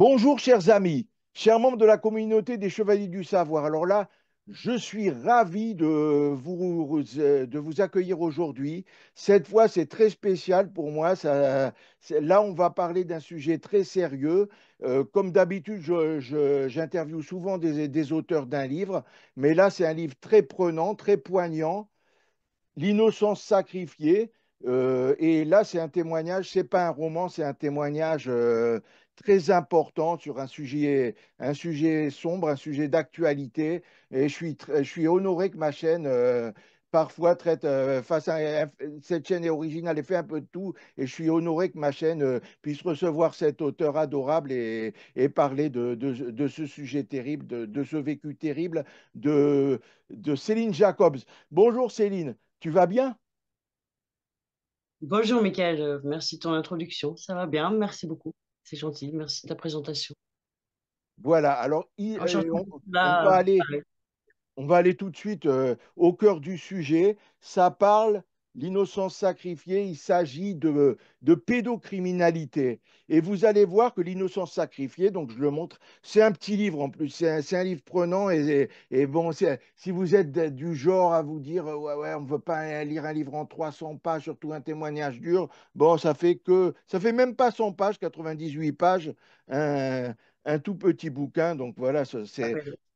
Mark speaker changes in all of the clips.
Speaker 1: Bonjour, chers amis, chers membres de la communauté des Chevaliers du Savoir. Alors là, je suis ravi de vous accueillir aujourd'hui. Cette fois, c'est très spécial pour moi. Là, on va parler d'un sujet très sérieux. Comme d'habitude, j'interviewe souvent des auteurs d'un livre, mais là, c'est un livre très prenant, très poignant. L'innocence sacrifiée. Et là, c'est un témoignage, c'est pas un roman, c'est un témoignage très important sur un sujet sombre, un sujet d'actualité. Et je suis honoré que ma chaîne, parfois, traite face à cette chaîne est originale et fait un peu de tout. Et je suis honoré que ma chaîne puisse recevoir cet auteur adorable et parler de ce sujet terrible, de ce vécu terrible de Céline Jacobs. Bonjour Céline. Tu vas bien?
Speaker 2: Bonjour Mickaël, merci de ton introduction. Ça va bien, merci beaucoup. C'est gentil, merci de ta présentation.
Speaker 1: Voilà, alors
Speaker 2: Enchanté
Speaker 1: on
Speaker 2: là,
Speaker 1: va aller On va aller tout de suite au cœur du sujet. Ça parle, l'innocence sacrifiée, il s'agit de pédocriminalité. Et vous allez voir que l'innocence sacrifiée, donc je le montre, c'est un petit livre en plus, c'est un livre prenant. Et bon, si vous êtes du genre à vous dire, ouais, ouais, on ne veut pas lire un livre en 300 pages, surtout un témoignage dur, bon, ça fait même pas 100 pages, 98 pages, un, un tout petit bouquin. Donc voilà,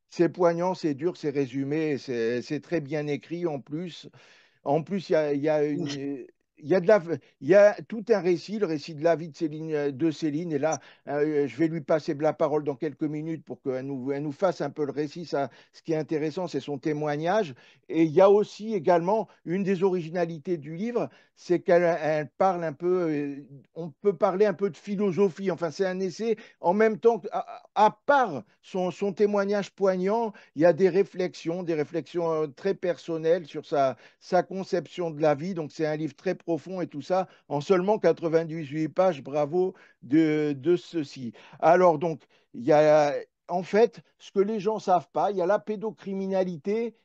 Speaker 1: c'est poignant, c'est dur, c'est résumé, c'est très bien écrit en plus. En plus, il y a il y a tout un récit, le récit de la vie de Céline. Et là, je vais lui passer la parole dans quelques minutes pour elle nous fasse un peu le récit. Ça, ce qui est intéressant, c'est son témoignage. Et il y a aussi également une des originalités du livre, c'est qu'elle parle un peu, on peut parler un peu de philosophie. Enfin, c'est un essai en même temps, à part son témoignage poignant, il y a des réflexions très personnelles sur sa conception de la vie. Donc, c'est un livre très profond et tout ça en seulement 98 pages. Bravo de ceci. Alors, donc, il y a en fait ce que les gens ne savent pas, il y a la pédocriminalité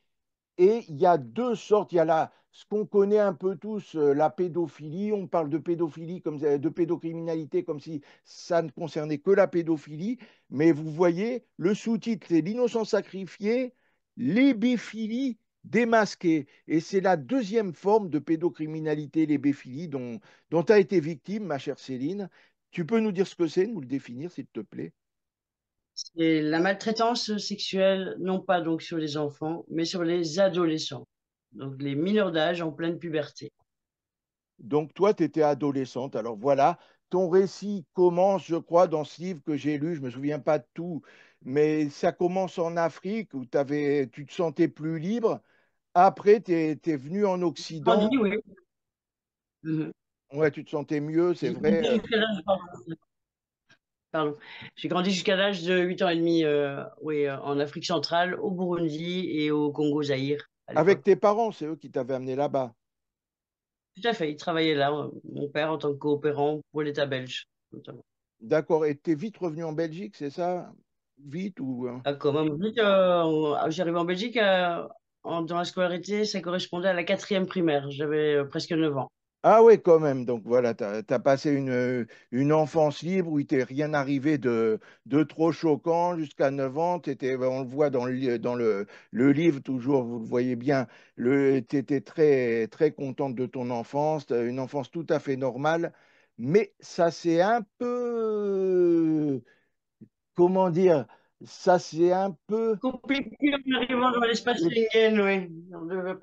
Speaker 1: et il y a deux sortes. Il y a ce qu'on connaît un peu tous, la pédophilie. On parle de pédophilie, de pédocriminalité, comme si ça ne concernait que la pédophilie. Mais vous voyez, le sous-titre, c'est l'innocence sacrifiée, l'hébéphilie démasquée. Et c'est la deuxième forme de pédocriminalité, l'hébéphilie, dont tu as été victime, ma chère Céline. Tu peux nous dire ce que c'est, nous le définir, s'il te plaît?
Speaker 2: c'est la maltraitance sexuelle, non pas donc sur les enfants, mais sur les adolescents, donc les mineurs d'âge en pleine puberté.
Speaker 1: Donc, toi, tu étais adolescente. Alors voilà, ton récit commence, je crois, dans ce livre que j'ai lu, je ne me souviens pas de tout, mais ça commence en Afrique où tu te sentais plus libre. Après, tu es venu en
Speaker 2: J'ai
Speaker 1: Occident.
Speaker 2: grandi, oui. Mhm.
Speaker 1: Ouais, tu te sentais mieux, c'est
Speaker 2: J'ai
Speaker 1: vrai.
Speaker 2: grandi jusqu'à l'âge, pardon. J'ai grandi jusqu'à l'âge de 8 ans et demi, oui, en Afrique centrale, au Burundi et au Congo-Zaïre à
Speaker 1: Avec
Speaker 2: l'époque.
Speaker 1: tes parents, c'est eux qui t'avaient amené là-bas.
Speaker 2: Tout à fait, il travaillait là, mon père en tant que coopérant pour l'État belge, notamment.
Speaker 1: D'accord. Et tu es vite revenu en Belgique, c'est ça? Vite ou...
Speaker 2: Ah, quand même, vite, j'arrivais en Belgique dans la scolarité, ça correspondait à la quatrième primaire. J'avais presque 9 ans.
Speaker 1: Ah oui, quand même. Donc voilà, tu as passé une enfance libre où il t'est rien arrivé de trop choquant jusqu'à 9 ans. On le voit le livre toujours, vous le voyez bien, tu étais très, très contente de ton enfance, t'as une enfance tout à fait normale. Mais ça c'est un peu, comment dire, ça c'est un peu...
Speaker 2: Compliqué en arrivant dans l'espace Schengen, oui.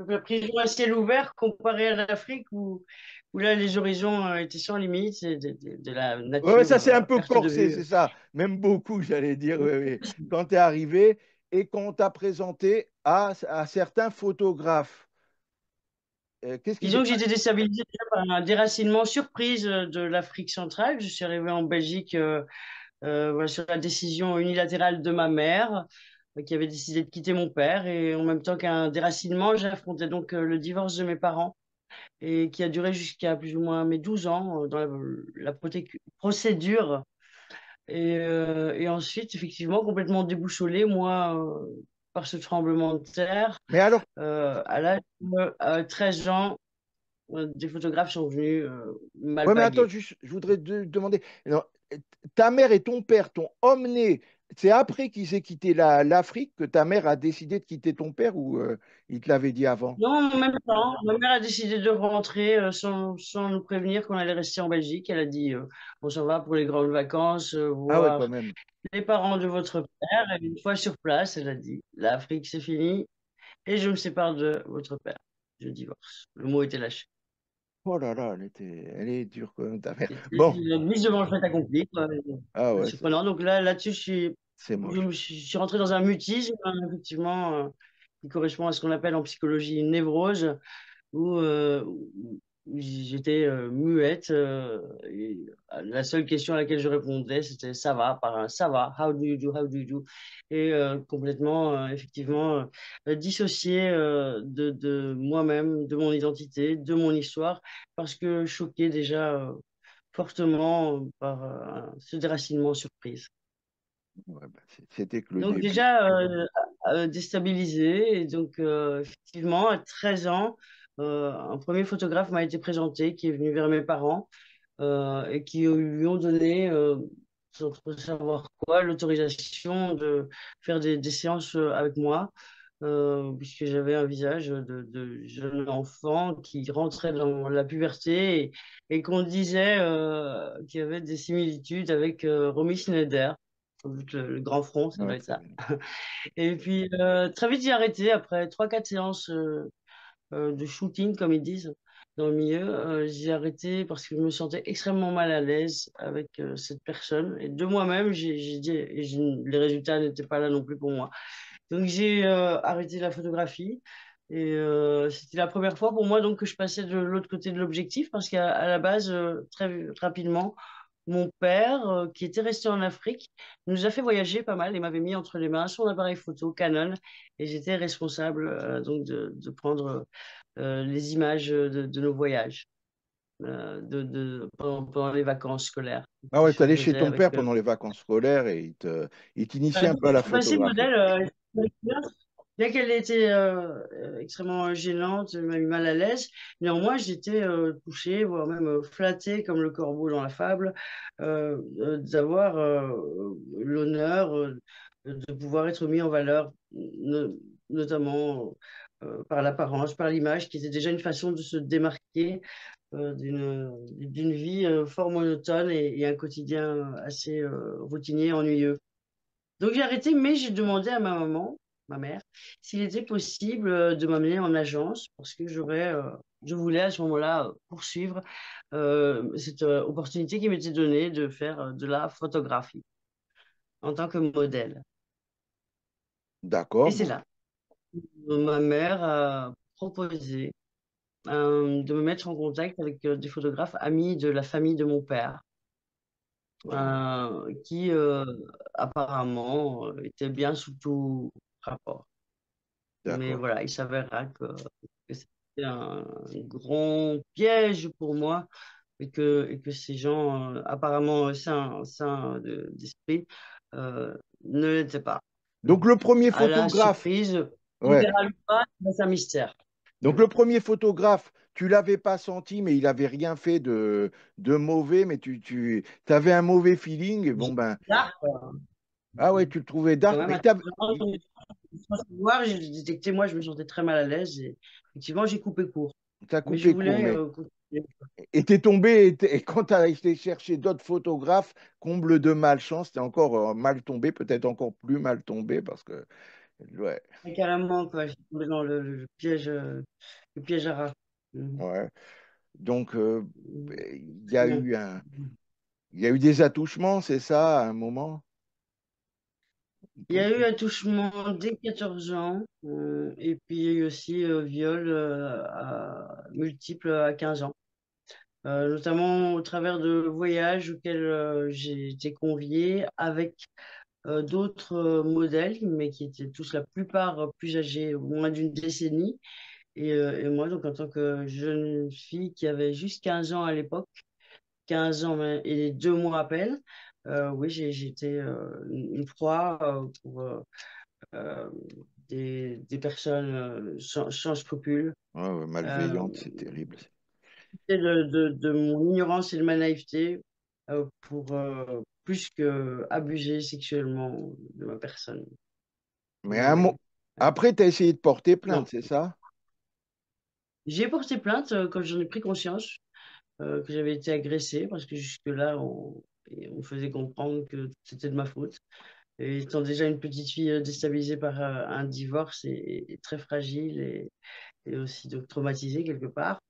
Speaker 2: La prison à ciel ouvert comparée à l'Afrique où là les horizons étaient sans limite, et de la
Speaker 1: Ouais, ouais,
Speaker 2: nature
Speaker 1: ça c'est un
Speaker 2: à
Speaker 1: peu
Speaker 2: perte de
Speaker 1: corsé,
Speaker 2: vue.
Speaker 1: c'est ça. Même beaucoup, j'allais dire, ouais, ouais. Quand tu es arrivé et qu'on t'a présenté à certains photographes. Qu'est-ce qui s'est
Speaker 2: Disons que
Speaker 1: passé?
Speaker 2: j'étais déstabilisée déjà par un déracinement surprise de l'Afrique centrale. Je suis arrivée en Belgique voilà, sur la décision unilatérale de ma mère, qui avait décidé de quitter mon père. Et en même temps qu'un déracinement, j'affrontais donc le divorce de mes parents, et qui a duré jusqu'à plus ou moins mes 12 ans dans procédure. Et ensuite, effectivement, complètement déboussolée, moi, par ce tremblement de terre,
Speaker 1: Mais alors,
Speaker 2: à l'âge de 13 ans. des photographes sont venus mal
Speaker 1: Ouais, mais attends,
Speaker 2: bagués.
Speaker 1: juste, je voudrais te demander, alors, ta mère et ton père t'ont emmené, c'est après qu'ils aient quitté l'Afrique que ta mère a décidé de quitter ton père ou il te l'avait dit avant?
Speaker 2: Non, en même temps, ma mère a décidé de rentrer sans nous prévenir qu'on allait rester en Belgique. Elle a dit, on s'en va pour les grandes vacances,
Speaker 1: Ah ouais, quand
Speaker 2: voir
Speaker 1: même.
Speaker 2: les parents de votre père. Et une fois sur place, elle a dit, l'Afrique, c'est fini et je me sépare de votre père. Je divorce. Le mot était lâché.
Speaker 1: Oh là là, elle est dure quand même, ta mère.
Speaker 2: C'était
Speaker 1: Bon,
Speaker 2: une mise devant le fait accompli, quoi.
Speaker 1: ah ouais,
Speaker 2: Surprenant. Donc là-dessus,
Speaker 1: c'est moche.
Speaker 2: je suis rentré dans un mutisme, hein, effectivement, qui correspond à ce qu'on appelle en psychologie une névrose où j'étais muette. Et la seule question à laquelle je répondais, c'était ça va, par un ça va, how do you do, how do you do. Et complètement, effectivement, dissocié de moi-même, de mon identité, de mon histoire, parce que choqué déjà fortement par ce déracinement surprise.
Speaker 1: Ouais, bah, c'était que le
Speaker 2: Donc
Speaker 1: début.
Speaker 2: déjà déstabilisé. Et donc effectivement, à 13 ans, un premier photographe m'a été présenté qui est venu vers mes parents et qui lui ont donné, sans trop savoir quoi, l'autorisation de faire des séances avec moi. Puisque j'avais un visage de jeune enfant qui rentrait dans la puberté et qu'on disait qu'il y avait des similitudes avec Romy Schneider. Sans doute le grand front, ça
Speaker 1: Ouais,
Speaker 2: doit être
Speaker 1: très
Speaker 2: ça.
Speaker 1: bien.
Speaker 2: Et puis, très vite, j'ai arrêté après trois quatre séances de shooting, comme ils disent dans le milieu. J'ai arrêté parce que je me sentais extrêmement mal à l'aise avec cette personne. Et de moi-même, j'ai dit, les résultats n'étaient pas là non plus pour moi. Donc, j'ai arrêté la photographie. Et c'était la première fois pour moi donc, que je passais de l'autre côté de l'objectif parce qu'à la base, très rapidement, mon père, qui était resté en Afrique, nous a fait voyager pas mal et m'avait mis entre les mains son appareil photo Canon et j'étais responsable donc de prendre les images de nos voyages pendant les vacances scolaires.
Speaker 1: Ah ouais,
Speaker 2: Je
Speaker 1: t'allais chez
Speaker 2: faisais
Speaker 1: ton
Speaker 2: avec
Speaker 1: père pendant les vacances scolaires et il t'initiait un peu à
Speaker 2: je
Speaker 1: la
Speaker 2: suis passée
Speaker 1: photographie.
Speaker 2: modèle. Bien qu'elle était extrêmement gênante, m'a mis mal à l'aise, néanmoins j'étais touchée, voire même flattée comme le corbeau dans la fable, d'avoir l'honneur de pouvoir être mis en valeur, notamment par l'apparence, par l'image, qui était déjà une façon de se démarquer d'une vie fort monotone et un quotidien assez routinier, ennuyeux. Donc j'ai arrêté, mais j'ai demandé à ma maman, ma mère, s'il était possible de m'amener en agence parce que je voulais à ce moment-là poursuivre cette opportunité qui m'était donnée de faire de la photographie en tant que modèle. Et
Speaker 1: D'accord,
Speaker 2: c'est
Speaker 1: bon,
Speaker 2: là où ma mère a proposé de me mettre en contact avec des photographes amis de la famille de mon père, qui apparemment étaient bien sous tout rapport. Mais
Speaker 1: d'accord.
Speaker 2: voilà, il s'avérera que c'était un grand piège pour moi et que ces gens, apparemment sains d'esprit, ne l'étaient pas.
Speaker 1: Donc le premier
Speaker 2: À la
Speaker 1: photographe,
Speaker 2: surprise,
Speaker 1: ouais.
Speaker 2: littéralement pas, c'est un mystère.
Speaker 1: Donc le premier photographe, tu l'avais pas senti, mais il avait rien fait de mauvais, mais tu avais un mauvais feeling. Et bon
Speaker 2: J'ai
Speaker 1: ben,
Speaker 2: là,
Speaker 1: ah ouais, tu le trouvais
Speaker 2: quand
Speaker 1: dark,
Speaker 2: même,
Speaker 1: mais
Speaker 2: sans savoir, j'ai détecté, moi, je me sentais très mal à l'aise et effectivement, j'ai coupé court.
Speaker 1: t'as
Speaker 2: Mais je
Speaker 1: coupé court,
Speaker 2: voulais
Speaker 1: mais
Speaker 2: continuer.
Speaker 1: et t'es tombé, et quand t'as été chercher d'autres photographes, comble de malchance, t'es encore mal tombé, peut-être encore plus mal tombé, parce que, ouais,
Speaker 2: Et carrément, quoi, j'ai tombé dans le piège à rat.
Speaker 1: ouais. Donc, il y a
Speaker 2: Bon.
Speaker 1: eu il y a eu des attouchements, c'est ça, à un moment?
Speaker 2: Il y a eu attouchement dès 14 ans, et puis il y a eu aussi viol multiple à 15 ans. Notamment au travers de voyages auxquels j'ai été conviée avec d'autres modèles, mais qui étaient tous la plupart plus âgés, au moins d'une décennie. Et moi, donc, en tant que jeune fille qui avait juste 15 ans à l'époque, 15 ans et 2 mois à peine, oui, j'ai été une proie pour euh, des personnes sans scrupules.
Speaker 1: Ouais, ouais,
Speaker 2: Euh,
Speaker 1: malveillante, c'est terrible.
Speaker 2: de mon ignorance et de ma naïveté pour plus que abuser sexuellement de ma personne.
Speaker 1: Mais
Speaker 2: Mais
Speaker 1: après, tu as essayé de porter
Speaker 2: non,
Speaker 1: plainte, c'est ça?
Speaker 2: j'ai porté plainte quand j'en ai pris conscience que j'avais été agressée parce que jusque-là, on faisait comprendre que c'était de ma faute. Et étant déjà une petite fille déstabilisée par un divorce et très fragile et aussi donc traumatisée quelque part,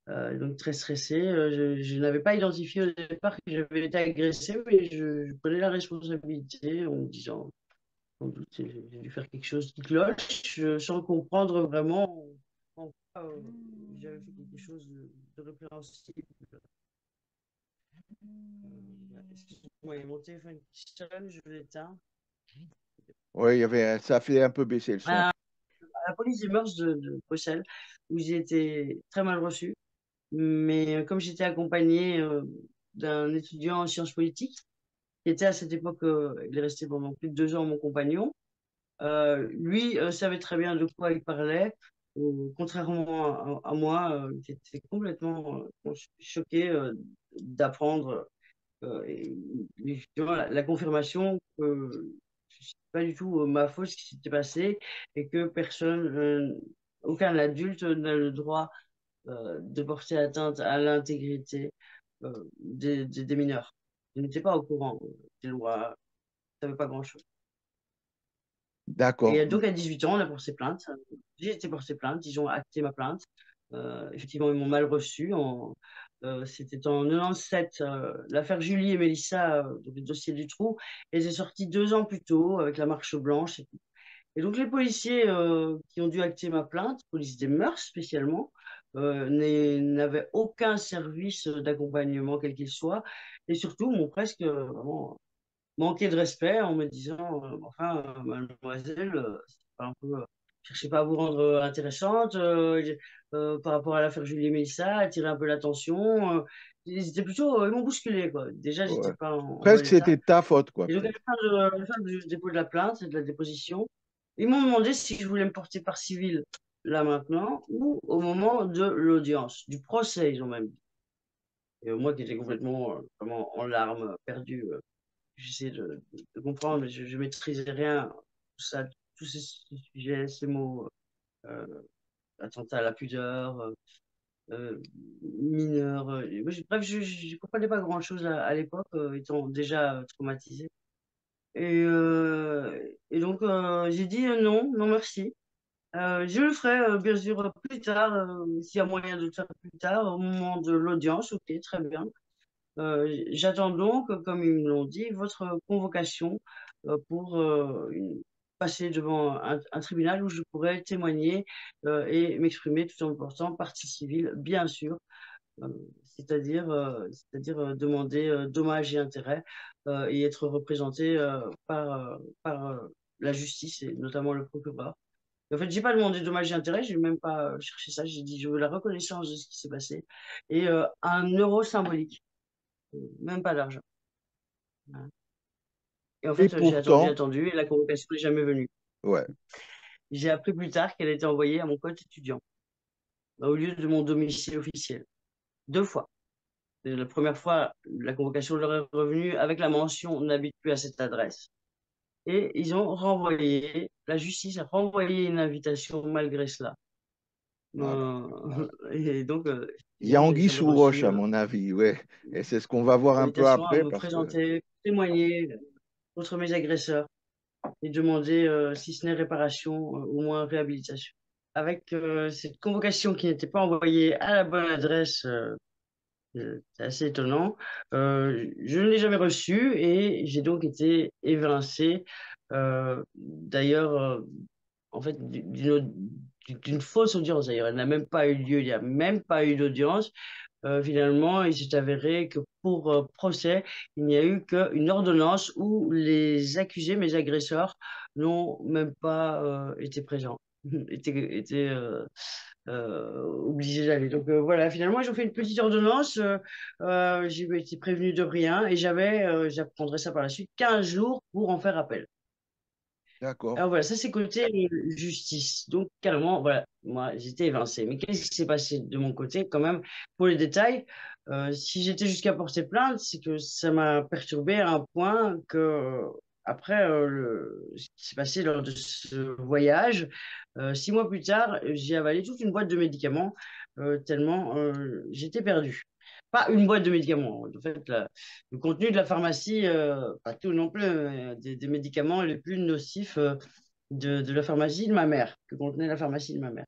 Speaker 2: donc très stressée, je n'avais pas identifié au départ que j'avais été agressée, mais je prenais la responsabilité en me disant, sans doute, j'ai dû faire quelque chose qui cloche, sans comprendre vraiment en quoi j'avais fait quelque chose de répréhensible. Excusez-moi, il y a mon téléphone qui sonne, je l'éteins.
Speaker 1: Oui, ça a fait un peu baisser le son.
Speaker 2: À la police des mœurs de Bruxelles, où j'ai été très mal reçue. Mais comme j'étais accompagnée d'un étudiant en sciences politiques, qui était à cette époque, il est resté pendant plus de 2 ans mon compagnon, lui savait très bien de quoi il parlait, contrairement à moi, qui était complètement choquée d'apprendre et justement, la confirmation que ce n'est pas du tout ma faute ce qui s'était passé et que personne, aucun adulte n'a le droit de porter atteinte à l'intégrité des mineurs. Je n'étais pas au courant des lois, je ne savais pas grand-chose.
Speaker 1: D'accord.
Speaker 2: Et donc à 18 ans, on a porté plainte. J'ai été porté plainte, ils ont acté ma plainte. Effectivement, ils m'ont mal reçu. C'était en 97, l'affaire Julie et Mélissa, donc le dossier du trou, était sorti 2 ans plus tôt avec la marche blanche. Et donc les policiers qui ont dû acter ma plainte, police des mœurs spécialement, n'avaient aucun service d'accompagnement quel qu'il soit, et surtout m'ont presque vraiment manqué de respect en me disant, enfin, mademoiselle, c'est pas un peu, cherchez pas à vous rendre intéressante par rapport à l'affaire Julie et Mélissa, attirer un peu l'attention. Ils étaient plutôt, ils m'ont bousculé, quoi. Déjà,
Speaker 1: Ouais.
Speaker 2: j'étais pas en bon
Speaker 1: Presque
Speaker 2: état.
Speaker 1: c'était ta faute, quoi,
Speaker 2: Et donc,
Speaker 1: presque.
Speaker 2: à la fin du dépôt de la plainte et de la déposition, ils m'ont demandé si je voulais me porter par civil là maintenant ou au moment de l'audience, du procès, ils ont même dit. Et moi qui étais complètement vraiment en larmes, perdu, j'essayais de comprendre, mais je ne maîtrisais rien. Tout ça, tous ces sujets, ces mots, euh, attentat à la pudeur, mineur. Bref, je ne comprenais pas grand-chose à l'époque, étant déjà traumatisée. Et donc, j'ai dit non, non merci. Je le ferai, bien sûr, plus tard, s'il y a moyen de le faire plus tard, au moment de l'audience. Ok, très bien. J'attends donc, comme ils me l'ont dit, votre convocation pour passer devant un tribunal où je pourrai témoigner et m'exprimer tout en me portant partie civile, bien sûr, euh, c'est-à-dire demander dommages et intérêts et être représenté par la justice et notamment le procureur. En fait, j'ai pas demandé dommages et intérêts, j'ai même pas cherché ça. J'ai dit je veux la reconnaissance de ce qui s'est passé et 1 euro symbolique, même pas d'argent. Voilà. Et en
Speaker 1: Et
Speaker 2: fait,
Speaker 1: pourtant,
Speaker 2: attendu et la convocation n'est jamais venue.
Speaker 1: ouais.
Speaker 2: J'ai appris plus tard qu'elle a été envoyée à mon compte étudiant au lieu de mon domicile officiel, 2 fois. Et la première fois, la convocation leur est revenue avec la mention on n'habite plus à cette adresse. Et ils ont renvoyé, la justice a renvoyé une invitation malgré cela.
Speaker 1: Ah ben,
Speaker 2: Et donc,
Speaker 1: il y a
Speaker 2: effectivement, j'ai
Speaker 1: anguille
Speaker 2: jamais
Speaker 1: sous roche,
Speaker 2: reçu
Speaker 1: à mon avis, ouais. Et c'est ce qu'on va voir un peu
Speaker 2: d'invitation à
Speaker 1: après,
Speaker 2: me
Speaker 1: parce que,
Speaker 2: présenter, témoigner contre mes agresseurs et demander, si ce n'est réparation, au moins réhabilitation. Avec cette convocation qui n'était pas envoyée à la bonne adresse, c'est assez étonnant. Je ne l'ai jamais reçue et j'ai donc été évincé. D'ailleurs, en fait, d'une fausse audience. D'ailleurs, elle n'a même pas eu lieu. Il n'y a même pas eu d'audience. Finalement, il s'est avéré que pour procès, il n'y a eu qu'une ordonnance où les accusés, mes agresseurs, n'ont même pas été présents, étaient obligés d'aller. Donc voilà, finalement, ils ont fait une petite ordonnance. J'ai été prévenu de rien et j'apprendrai ça par la suite, 15 jours pour en faire appel.
Speaker 1: D'accord.
Speaker 2: Alors voilà, ça c'est côté justice. Donc carrément, voilà, moi j'étais évincé. Mais qu'est-ce qui s'est passé de mon côté quand même pour les détails? Si j'étais jusqu'à porter plainte, c'est que ça m'a perturbé à un point que après ce qui s'est passé lors de ce voyage, 6 mois plus tard, j'ai avalé toute une boîte de médicaments tellement j'étais perdu. Pas une boîte de médicaments. En fait, le contenu de la pharmacie, pas tout non plus, des médicaments les plus nocifs de la pharmacie de ma mère, que contenait la pharmacie de ma mère.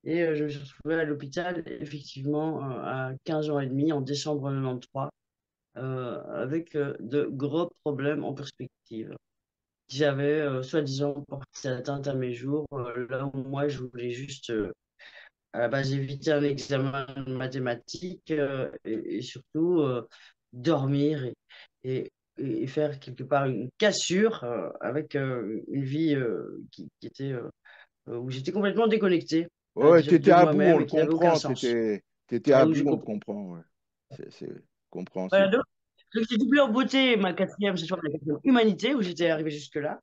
Speaker 2: Et je me suis retrouvée à l'hôpital, effectivement, à 15 ans et demi, en décembre 93, avec de gros problèmes en perspective. J'avais, soi-disant, porté atteinte à mes jours, là où moi, je voulais juste, à la base, éviter un examen de mathématiques et surtout dormir et, et faire quelque part une cassure avec une vie qui était où j'étais complètement déconnecté
Speaker 1: Ouais,
Speaker 2: déjà
Speaker 1: t'étais
Speaker 2: de
Speaker 1: à bout, on
Speaker 2: moi-même
Speaker 1: le
Speaker 2: et qui n'avait aucun
Speaker 1: comprend.
Speaker 2: sens.
Speaker 1: T'étais
Speaker 2: Et
Speaker 1: à
Speaker 2: où
Speaker 1: bout,
Speaker 2: j'ai
Speaker 1: on le
Speaker 2: compris.
Speaker 1: comprend. Ouais. C'est
Speaker 2: Voilà,
Speaker 1: compréhensible.
Speaker 2: donc j'ai doublé en beauté ma quatrième, cette fois la quatrième humanité, où j'étais arrivé jusque-là.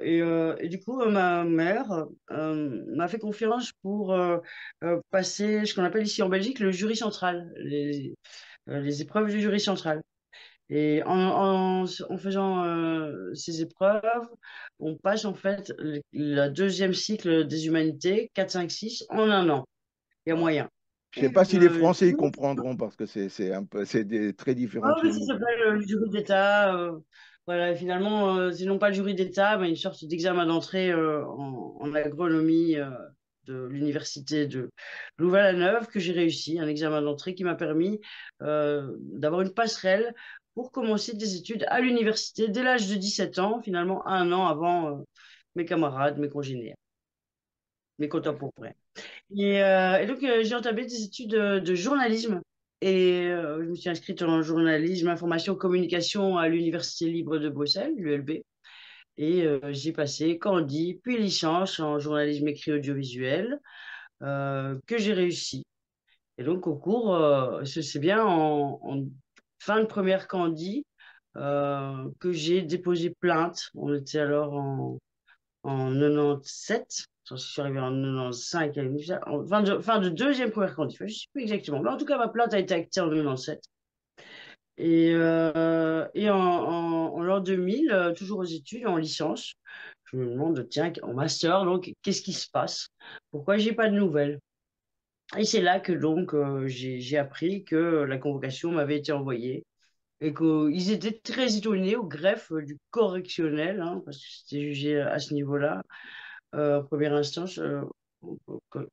Speaker 2: Et du coup, ma mère m'a fait confiance pour passer ce qu'on appelle ici en Belgique le jury central, les épreuves du jury central. Et en faisant ces épreuves, on passe en fait la deuxième cycle des humanités, 4, 5, 6, en un an. Il y a
Speaker 1: Ouais.
Speaker 2: moyen.
Speaker 1: Je sais
Speaker 2: Et
Speaker 1: pas si les Français ils comprendront parce que c'est un peu, très différent
Speaker 2: ah,
Speaker 1: de
Speaker 2: mais
Speaker 1: chez
Speaker 2: ça
Speaker 1: nous.
Speaker 2: s'appelle le jury d'État. Voilà, et finalement, c'est non pas le jury d'État, mais une sorte d'examen d'entrée en agronomie de l'université de Louvain-la-Neuve que j'ai réussi. Un examen d'entrée qui m'a permis d'avoir une passerelle pour commencer des études à l'université dès l'âge de 17 ans, finalement un an avant mes camarades, mes congénères, mes
Speaker 1: Ouais.
Speaker 2: contemporains. Et donc, j'ai entamé des études de journalisme. Et je me suis inscrite en journalisme, information, communication à l'Université libre de Bruxelles, l'ULB. Et j'ai passé Candie, puis licence en journalisme écrit audiovisuel, que j'ai réussi. Et donc, au cours, c'est bien en fin de première Candie que j'ai déposé plainte. On était alors en 97. Je suis arrivé en 95, en fin de deuxième première candidat. Je ne sais plus exactement. Mais en tout cas, ma plainte a été actée en 97. Et en l'an 2000, toujours aux études, en licence, je me demande, tiens, en master, donc, qu'est-ce qui se passe? Pourquoi j'ai pas de nouvelles? Et c'est là que donc j'ai appris que la convocation m'avait été envoyée et qu'ils étaient très étonnés au greffe du correctionnel, hein, parce que c'était jugé à ce niveau-là en première instance, je ne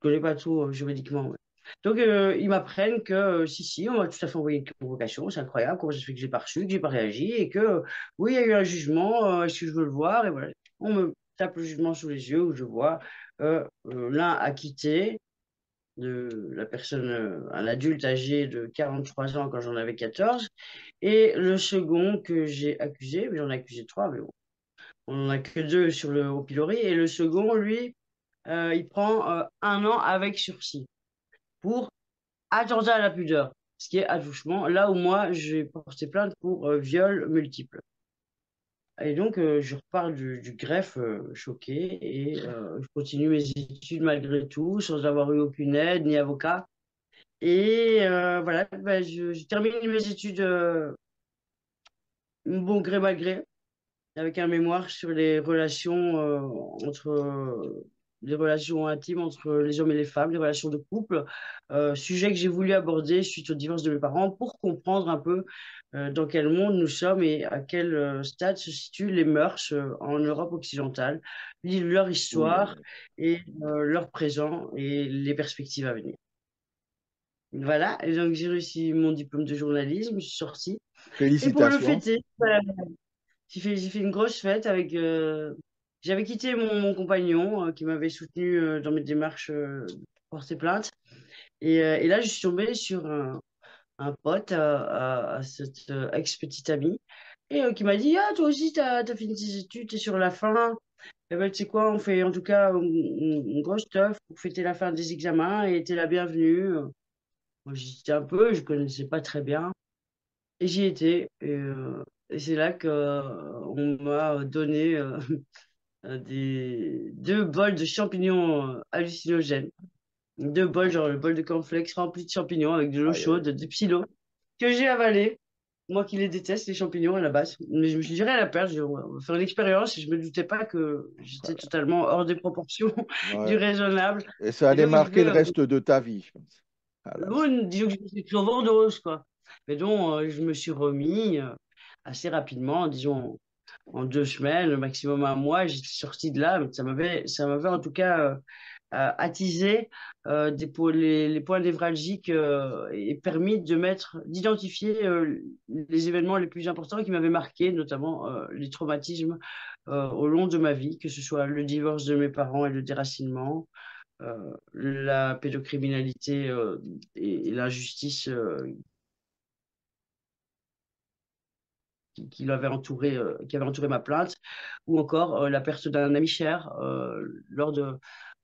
Speaker 2: connais pas tout juridiquement. Ouais. Donc, ils m'apprennent que si, on m'a tout à fait envoyé une convocation, c'est incroyable, comment ça se fait que je n'ai pas reçu, que je n'ai pas réagi, et que oui, il y a eu un jugement, est-ce que je veux le voir? Et voilà, on me tape le jugement sous les yeux, où je vois l'un acquitté, la personne, un adulte âgé de 43 ans quand j'en avais 14, et le second que j'ai accusé, mais j'en ai accusé trois, mais bon, on n'en a que deux sur au pilori, et le second, lui, il prend un an avec sursis pour attentat à la pudeur, ce qui est attouchement, là où moi, j'ai porté plainte pour viol multiple. Et donc, je repars du greffe choqué et je continue mes études malgré tout, sans avoir eu aucune aide ni avocat. Et voilà, ben, je termine mes études bon gré mal gré, avec un mémoire sur les relations les relations intimes entre les hommes et les femmes, les relations de couple, sujet que j'ai voulu aborder suite au divorce de mes parents pour comprendre un peu dans quel monde nous sommes et à quel stade se situent les mœurs en Europe occidentale, leur
Speaker 1: Oui,
Speaker 2: histoire et leur présent et les perspectives à venir. Voilà, et donc j'ai réussi mon diplôme de journalisme, je suis sortie. Et pour le
Speaker 1: félicitations.
Speaker 2: fêter, j'ai fait une grosse fête avec. J'avais quitté mon compagnon qui m'avait soutenu dans mes démarches pour porter plainte. Et là, je suis tombée sur un pote à cette ex-petite amie et qui m'a dit: Ah, toi aussi, t'as fini tes études, t'es sur la fin. Et ben, tu sais quoi, on fait en tout cas une grosse teuf pour fêter la fin des examens et t'es la bienvenue. Moi, j'y étais un peu, je connaissais pas très bien. Et j'y étais. c'est là qu'on m'a donné deux bols de champignons hallucinogènes. Deux bols, genre le bol de cornflakes rempli de champignons avec de l'eau
Speaker 1: Aïe, aïe,
Speaker 2: chaude, du psyllo, que j'ai avalé. Moi qui les déteste, les champignons à la base. Mais je me suis dit rien à perdre, on va faire l'expérience et je me doutais pas que j'étais
Speaker 1: aïe.
Speaker 2: totalement hors des proportions du
Speaker 1: Ouais.
Speaker 2: raisonnable.
Speaker 1: Et ça
Speaker 2: Et
Speaker 1: allait
Speaker 2: donc, je
Speaker 1: marquer
Speaker 2: vais,
Speaker 1: le reste de ta vie, je pense. Ah là,
Speaker 2: bon, disons que je suis sur overdose, quoi. Mais donc, je me suis remis assez rapidement, disons en 2 semaines, maximum un mois, j'étais sorti de là. Ça m'avait en tout cas attisé les points névralgiques et permis d'identifier les événements les plus importants qui m'avaient marqué, notamment les traumatismes au long de ma vie, que ce soit le divorce de mes parents et le déracinement, la pédocriminalité et l'injustice qui avait entouré ma plainte, ou encore la perte d'un ami cher lors de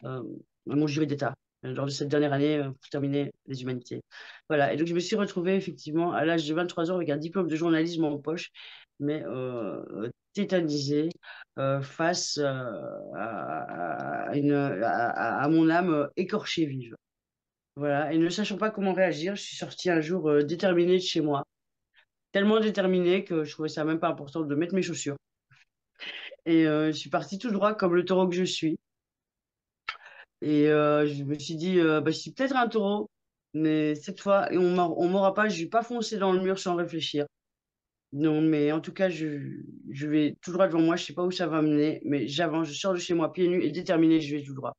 Speaker 2: euh, mon jury d'État, lors de cette dernière année pour terminer les humanités. Voilà, et donc je me suis retrouvée effectivement à l'âge de 23 ans avec un diplôme de journalisme en poche, mais tétanisée face à mon âme écorchée vive. Voilà, et ne sachant pas comment réagir, je suis sortie un jour déterminée de chez moi, tellement déterminée que je trouvais ça même pas important de mettre mes chaussures. Et je suis partie tout droit comme le taureau que je suis. Et je me suis dit, bah, je suis peut-être un taureau, mais cette fois, et on m'aura pas, je vais pas foncer dans le mur sans réfléchir. Non, mais en tout cas, je vais tout droit devant moi, je sais pas où ça va mener, mais j'avance, je sors de chez moi pieds nus et déterminé, je vais tout droit.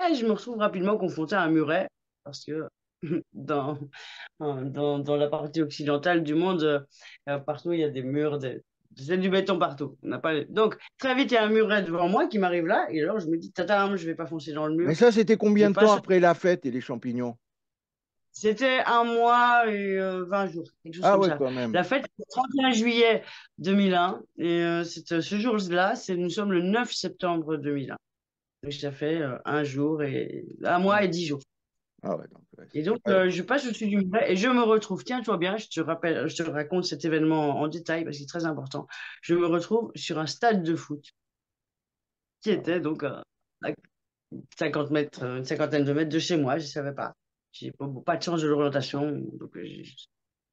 Speaker 2: Et je me retrouve rapidement confronté à un muret, parce que dans, dans la partie occidentale du monde, partout, il y a des murs, c'est du béton partout. On n'a pas... Donc, très vite, il y a un muret devant moi qui m'arrive là, et alors je me dis, tata, je vais pas foncer dans le
Speaker 1: mais
Speaker 2: mur.
Speaker 1: ça, c'était
Speaker 2: Je
Speaker 1: combien de temps
Speaker 2: passe.
Speaker 1: après la fête et les champignons?
Speaker 2: C'était un mois et 20 jours, quelque chose
Speaker 1: Ah
Speaker 2: comme
Speaker 1: ouais,
Speaker 2: ça.
Speaker 1: quand même.
Speaker 2: La fête, c'est le 31 juillet 2001, et ce jour-là, nous sommes le 9 septembre 2001. Donc, ça fait un jour et un mois et 10 jours.
Speaker 1: Ah ouais, donc, ouais,
Speaker 2: Et
Speaker 1: c'est
Speaker 2: donc,
Speaker 1: pas...
Speaker 2: je passe au-dessus du muret et je me retrouve, tiens-toi bien, je te raconte cet événement en détail parce qu'il est très important. Je me retrouve sur un stade de foot qui
Speaker 1: Ah ouais.
Speaker 2: était donc à 50 mètres, une cinquantaine de mètres de chez moi, je ne savais pas. J'ai pas de chance de l'orientation, donc je ne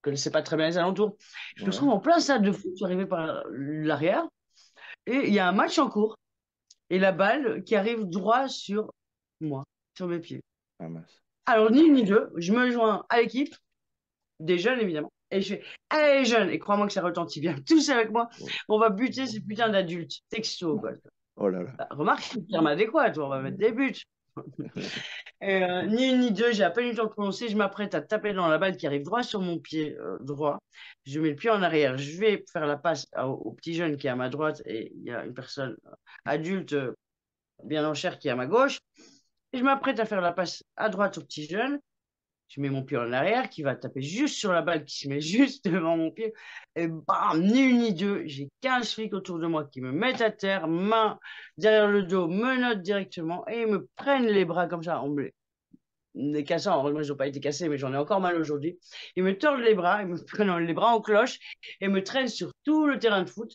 Speaker 2: connaissais pas très bien les alentours. Je me
Speaker 1: Ouais.
Speaker 2: retrouve en plein stade de foot, je suis arrivé par l'arrière et il y a un match en cours et la balle qui arrive droit sur moi, sur mes pieds.
Speaker 1: Ah mince.
Speaker 2: Alors, ni une ni deux, je me joins à l'équipe des jeunes, évidemment. Et je fais, allez, les jeunes, et crois-moi que ça retentit bien. Tous avec moi,
Speaker 1: Oh,
Speaker 2: on va buter ces putains d'adultes. Texto, quoi.
Speaker 1: oh là là.
Speaker 2: Bah, remarque, c'est le terme adéquat, on va mettre des buts. Et, ni une ni deux, j'ai à peine eu le temps de prononcer, je m'apprête à taper dans la balle qui arrive droit sur mon pied droit. Je mets le pied en arrière, je vais faire la passe au petit jeune qui est à ma droite et il y a une personne adulte bien en chair qui est à ma gauche. Et je m'apprête à faire la passe à droite au petit jeune. Je mets mon pied en arrière qui va taper juste sur la balle qui se met juste devant mon pied. Et bam, ni une ni deux, j'ai 15 flics autour de moi qui me mettent à terre, main derrière le dos, menottent directement et ils me prennent les bras comme ça, en blé. Les cassants, heureusement, ils n'ont pas été cassés, mais j'en ai encore mal aujourd'hui. Ils me tordent les bras, ils me prennent les bras en cloche et me traînent sur tout le terrain de foot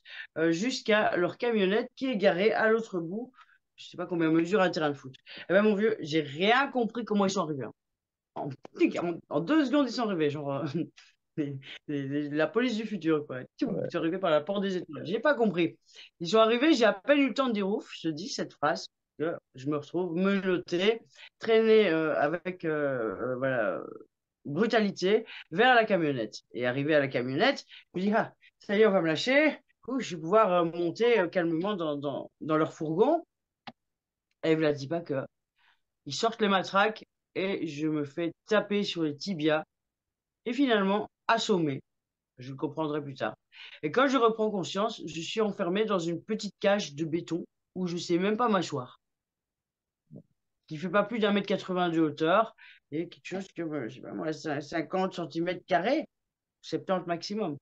Speaker 2: jusqu'à leur camionnette qui est garée à l'autre bout. Je ne sais pas combien mesure un terrain de foot. Eh ben, mon vieux, j'ai rien compris comment ils sont arrivés, hein. En, en 2 secondes, ils sont arrivés. Genre, la police du futur, quoi. Ils
Speaker 1: Ouais.
Speaker 2: sont arrivés par la porte des étoiles. J'ai pas compris. Ils sont arrivés, j'ai à peine eu le temps de dire ouf. Je te dis cette phrase que je me retrouve menotté, traîné avec voilà, brutalité vers la camionnette. Et arrivé à la camionnette, je me dis, ah, ça y est, on va me lâcher. Ouh, je vais pouvoir monter calmement dans leur fourgon. Et ne dis pas que ils sortent les matraques et je me fais taper sur les tibias et finalement assommé. Je le comprendrai plus tard. Et quand je reprends conscience, je suis enfermé dans une petite cage de béton où je ne sais même pas m'asseoir, qui ne fait pas plus d'1 m 80 de hauteur et quelque chose que, je sais pas moi, 50 centimètres carrés, 70 maximum,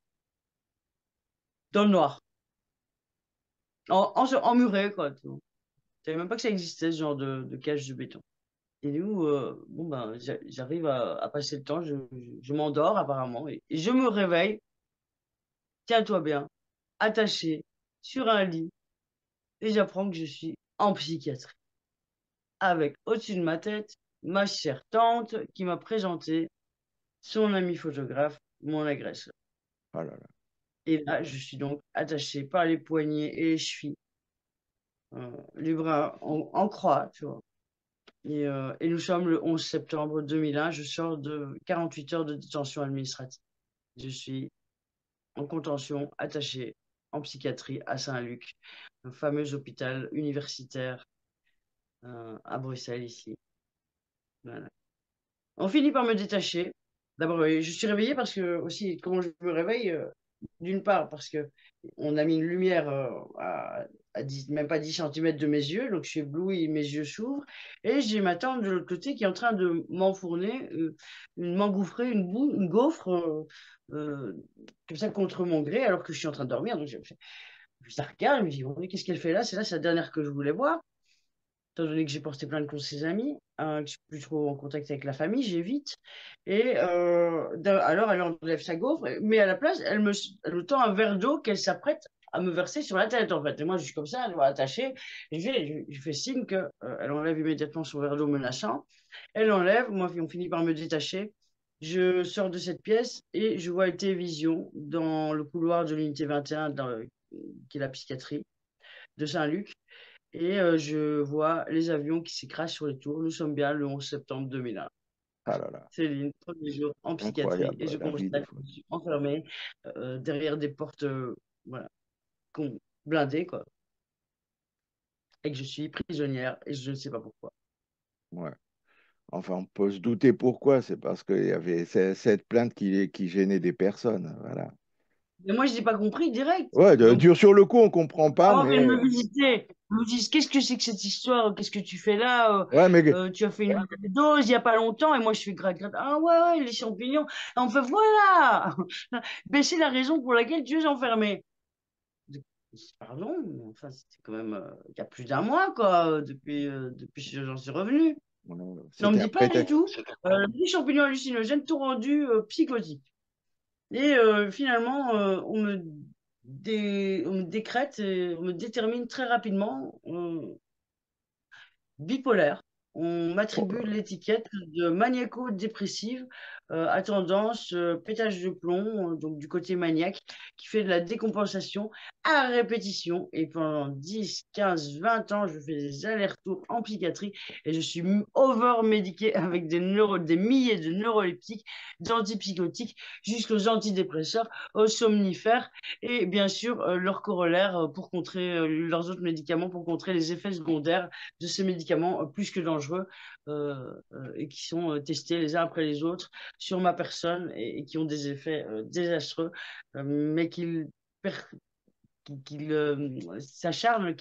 Speaker 2: dans le noir, emmuré, quoi. Je ne savais même pas que ça existait, ce genre de cage de béton. Et nous, bon, ben, j'arrive à passer le temps, je m'endors apparemment, et je me réveille, tiens-toi bien, attachée sur un lit et j'apprends que je suis en psychiatrie. Avec au-dessus de ma tête ma chère tante qui m'a présenté son ami photographe, mon agresseur.
Speaker 1: Oh là là.
Speaker 2: Et là, je suis donc attachée par les poignets et les chevilles, les bras en croix, tu vois. Et nous sommes le 11 septembre 2001. Je sors de 48 heures de détention administrative. Je suis en contention, attaché en psychiatrie à Saint-Luc, un fameux hôpital universitaire à Bruxelles ici. Voilà. On finit par me détacher. D'abord, je suis réveillée parce que, aussi, comment je me réveille, d'une part, parce que on a mis une lumière à 10, même pas 10 centimètres de mes yeux, donc je suis éblouie, mes yeux s'ouvrent, et j'ai ma tante de l'autre côté qui est en train de m'enfourner, m'engouffrer une gaufre, euh, comme ça contre mon gré, alors que je suis en train de dormir. Donc je la regarde, je me dis, bon, mais qu'est-ce qu'elle fait là? C'est la dernière que je voulais voir. Étant donné que j'ai porté plainte contre ses amis, que je suis plus trop en contact avec la famille, j'évite. Et alors, elle enlève sa gaufre, mais à la place, elle me tend un verre d'eau qu'elle s'apprête à me verser sur la tête, en fait. Et moi, je suis comme ça, elle doit attacher. Et je fais signe qu'elle enlève immédiatement son verre d'eau menaçant. Elle enlève, moi, on finit par me détacher. Je sors de cette pièce et je vois une télévision dans le couloir de l'unité 21, qui est la psychiatrie de Saint-Luc. Et je vois les avions qui s'écrasent sur les tours. Nous sommes bien le 11 septembre 2001.
Speaker 1: Ah là là.
Speaker 2: Céline, premier jour en psychiatrie. Et
Speaker 1: Incroyable,
Speaker 2: je
Speaker 1: la vie des
Speaker 2: constate que
Speaker 1: fois.
Speaker 2: je suis enfermée derrière des portes voilà, blindées, quoi. Et que je suis prisonnière et je ne sais pas pourquoi.
Speaker 1: Ouais. Enfin, on peut se douter pourquoi. C'est parce qu'il y avait cette plainte qui gênait des personnes. Voilà.
Speaker 2: Mais moi, je n'ai pas compris direct.
Speaker 1: Ouais,
Speaker 2: Donc,
Speaker 1: dur sur le coup, on comprend pas,
Speaker 2: avant qu'elle
Speaker 1: mais
Speaker 2: me visitait, elle me dise, qu'est-ce que c'est que cette histoire? Qu'est-ce que tu fais là?
Speaker 1: ouais, mais
Speaker 2: Tu as fait une dose il n'y a pas longtemps. Et moi, je fais gratte, gratte. Ah ouais, ouais, les champignons. Et on fait, voilà! Ben, c'est la raison pour laquelle tu es enfermé. Pardon, mais enfin, c'était quand même il y a plus d'un mois, quoi, depuis que j'en suis revenu. Non, on me
Speaker 1: c'était un
Speaker 2: dit pas du
Speaker 1: prétexte.
Speaker 2: tout. Les champignons hallucinogènes, tout rendu psychotique. Et finalement, on me décrète, et on me détermine très rapidement bipolaire. On
Speaker 1: Oh
Speaker 2: m'attribue
Speaker 1: là
Speaker 2: l'étiquette de maniaco-dépressive à tendance pétage de plomb, donc du côté maniaque, qui fait de la décompensation à répétition. Et pendant 10, 15, 20 ans, je fais des allers-retours en psychiatrie et je suis over-médiqué avec des milliers de neuroleptiques, d'antipsychotiques, jusqu'aux antidépresseurs, aux somnifères et bien sûr leurs corollaires pour contrer leurs autres médicaments pour contrer les effets secondaires de ces médicaments plus que dangereux et qui sont testés les uns après les autres sur ma personne et qui ont des effets désastreux, mais qu'il s'acharne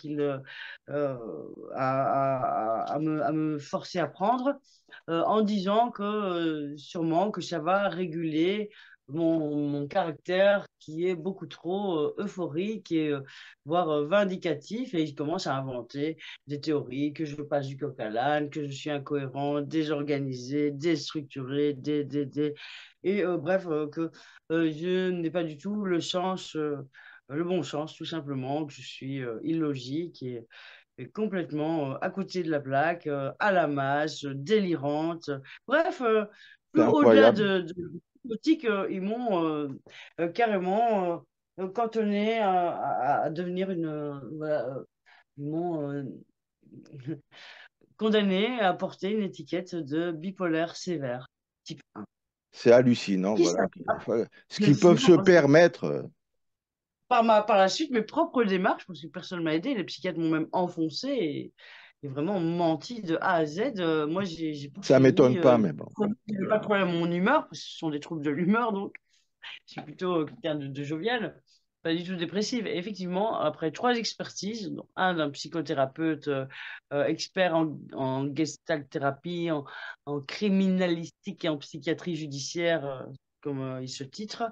Speaker 2: à me forcer à prendre en disant que sûrement que ça va réguler mon caractère qui est beaucoup trop euphorique et voire vindicatif et il commence à inventer des théories que je passe du coq à l'âne, que je suis incohérent, désorganisé, déstructuré, et bref que je n'ai pas du tout le bon sens, tout simplement, que je suis illogique et complètement à côté de la plaque, à la masse, délirante. Bref,
Speaker 1: c'est
Speaker 2: au-delà
Speaker 1: incroyable.
Speaker 2: de psychotique, ils m'ont carrément cantonné à devenir voilà, ils m'ont condamné à porter une étiquette de bipolaire sévère, type 1.
Speaker 1: C'est hallucinant,
Speaker 2: Qui
Speaker 1: voilà.
Speaker 2: s'avère,
Speaker 1: Enfin, ce qu'ils peuvent se
Speaker 2: hallucinant, parce que
Speaker 1: permettre.
Speaker 2: par la suite, mes propres démarches, parce que personne ne m'a aidé, les psychiatres m'ont même enfoncé et vraiment menti de A à Z. Moi, j'ai
Speaker 1: Ça
Speaker 2: poursuivi.
Speaker 1: m'étonne pas, mais bon.
Speaker 2: Je n'avais pas de problème à mon humeur, parce que ce sont des troubles de l'humeur, donc je suis plutôt quelqu'un de jovial, pas du tout dépressive. Et effectivement, après 3 expertises, dont un d'un psychothérapeute expert en gestalt thérapie, en criminalistique et en psychiatrie judiciaire, comme il se titre,